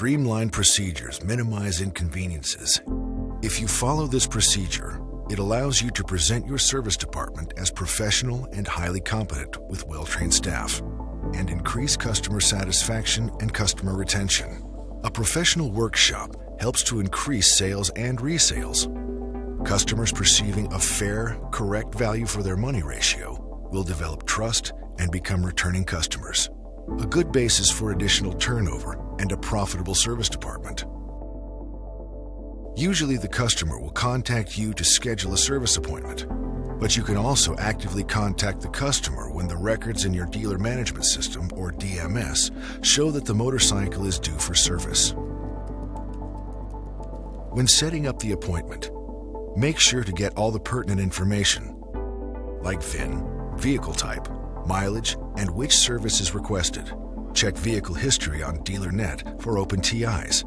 Streamlined procedures minimize inconveniences. If you follow this procedure, it allows you to present your service department as professional and highly competent with well-trained staff, and increase customer satisfaction and customer retention. A professional workshop helps to increase sales and resales. Customers perceiving a fair, correct value for their money ratio will develop trust and become returning customers. A good basis for additional turnover and a profitable service department. Usually the customer will contact you to schedule a service appointment, but you can also actively contact the customer when the records in your dealer management system, or DMS, show that the motorcycle is due for service. When setting up the appointment, make sure to get all the pertinent information, like VIN, vehicle type, mileage, and which service is requested. Check vehicle history on DealerNet for open TIs.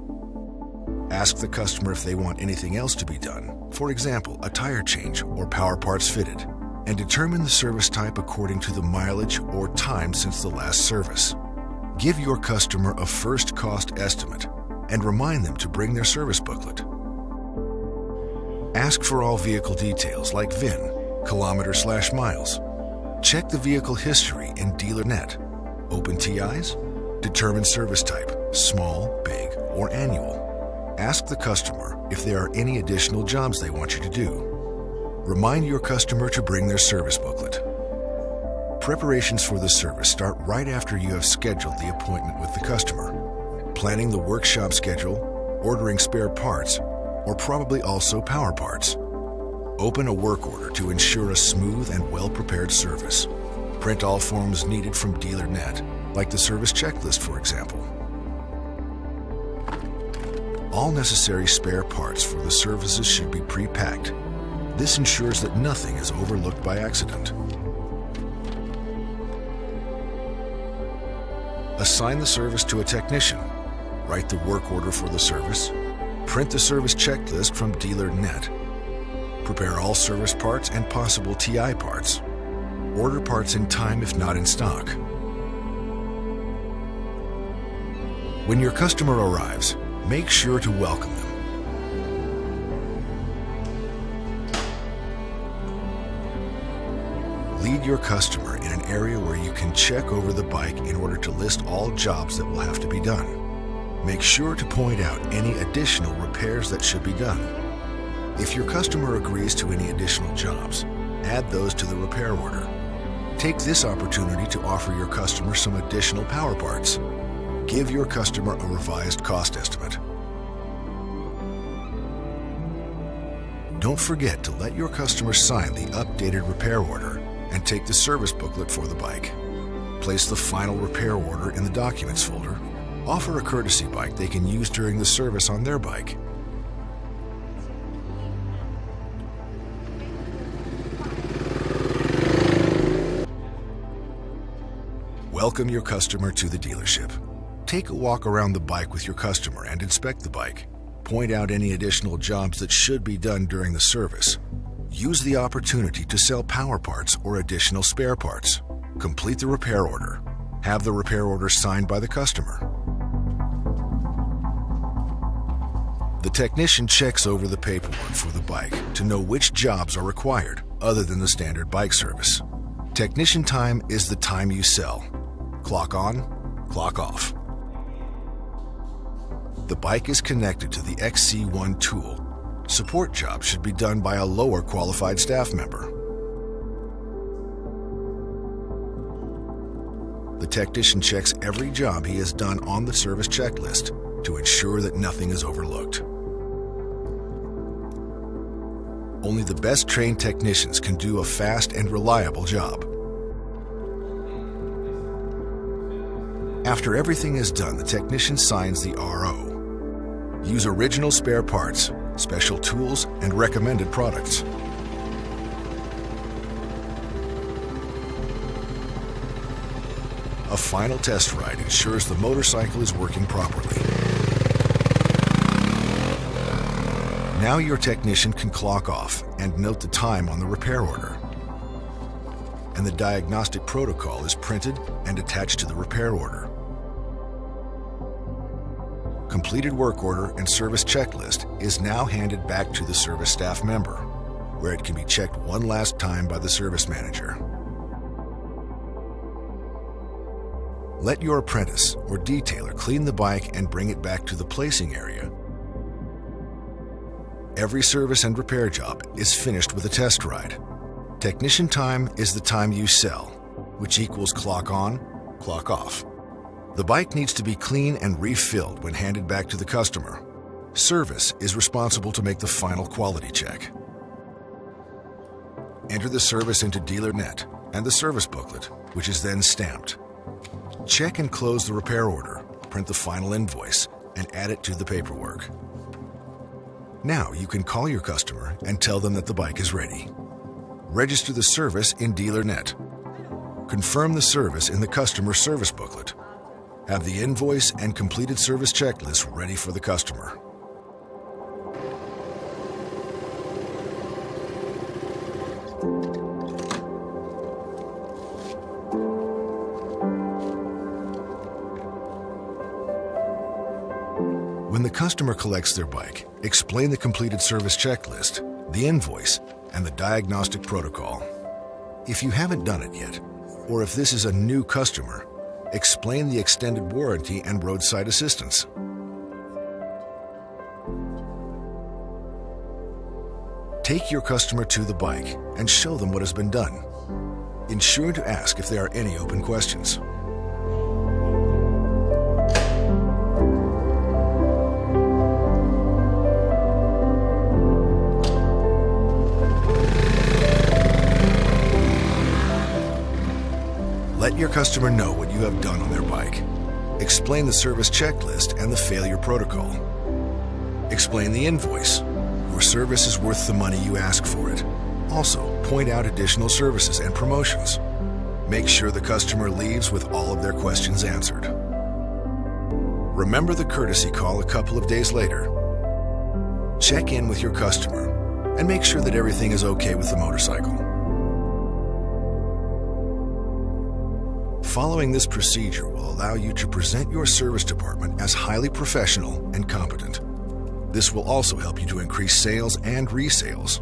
Ask the customer if they want anything else to be done, for example, a tire change or power parts fitted, and determine the service type according to the mileage or time since the last service. Give your customer a first cost estimate and remind them to bring their service booklet. Ask for all vehicle details like VIN, kilometers/miles. Check the vehicle history in DealerNet. Open TIs? Determine service type, small, big, or annual. Ask the customer if there are any additional jobs they want you to do. Remind your customer to bring their service booklet. Preparations for the service start right after you have scheduled the appointment with the customer. Planning the workshop schedule, ordering spare parts, or probably also power parts. Open a work order to ensure a smooth and well-prepared service. Print all forms needed from DealerNet, like the service checklist, for example. All necessary spare parts for the services should be pre-packed. This ensures that nothing is overlooked by accident. Assign the service to a technician. Write the work order for the service. Print the service checklist from DealerNet. Prepare all service parts and possible TI parts. Order parts in time if not in stock. When your customer arrives, make sure to welcome them. Lead your customer in an area where you can check over the bike in order to list all jobs that will have to be done. Make sure to point out any additional repairs that should be done. If your customer agrees to any additional jobs, add those to the repair order. Take this opportunity to offer your customer some additional power parts. Give your customer a revised cost estimate. Don't forget to let your customer sign the updated repair order and take the service booklet for the bike. Place the final repair order in the documents folder. Offer a courtesy bike they can use during the service on their bike. Welcome your customer to the dealership. Take a walk around the bike with your customer and inspect the bike. Point out any additional jobs that should be done during the service. Use the opportunity to sell power parts or additional spare parts. Complete the repair order. Have the repair order signed by the customer. The technician checks over the paperwork for the bike to know which jobs are required other than the standard bike service. Technician time is the time you sell. Clock on, clock off. The bike is connected to the XC1 tool. Support jobs should be done by a lower qualified staff member. The technician checks every job he has done on the service checklist to ensure that nothing is overlooked. Only the best trained technicians can do a fast and reliable job. After everything is done, the technician signs the RO. Use original spare parts, special tools, and recommended products. A final test ride ensures the motorcycle is working properly. Now your technician can clock off and note the time on the repair order. And the diagnostic protocol is printed and attached to the repair order. completed work order and service checklist is now handed back to the service staff member, where it can be checked one last time by the service manager. Let your apprentice or detailer clean the bike and bring it back to the placing area. Every service and repair job is finished with a test ride. Technician time is the time you sell, which equals clock on, clock off. The bike needs to be clean and refilled when handed back to the customer. Service is responsible to make the final quality check. Enter the service into DealerNet and the service booklet, which is then stamped. Check and close the repair order, print the final invoice, and add it to the paperwork. Now you can call your customer and tell them that the bike is ready. Register the service in DealerNet. Confirm the service in the customer service booklet. Have the invoice and completed service checklist ready for the customer. When the customer collects their bike, explain the completed service checklist, the invoice, and the diagnostic protocol. If you haven't done it yet, or if this is a new customer, explain the extended warranty and roadside assistance. Take your customer to the bike and show them what has been done. Ensure to ask if there are any open questions. Let your customer know what you have done on their bike. Explain the service checklist and the failure protocol. Explain the invoice. Your service is worth the money you ask for it. Also, point out additional services and promotions. Make sure the customer leaves with all of their questions answered. Remember the courtesy call a couple of days later. Check in with your customer and make sure that everything is okay with the motorcycle. Following this procedure will allow you to present your service department as highly professional and competent. This will also help you to increase sales and resales.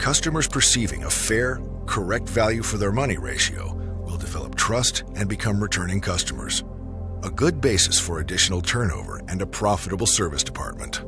Customers perceiving a fair, correct value for their money ratio will develop trust and become returning customers. A good basis for additional turnover and a profitable service department.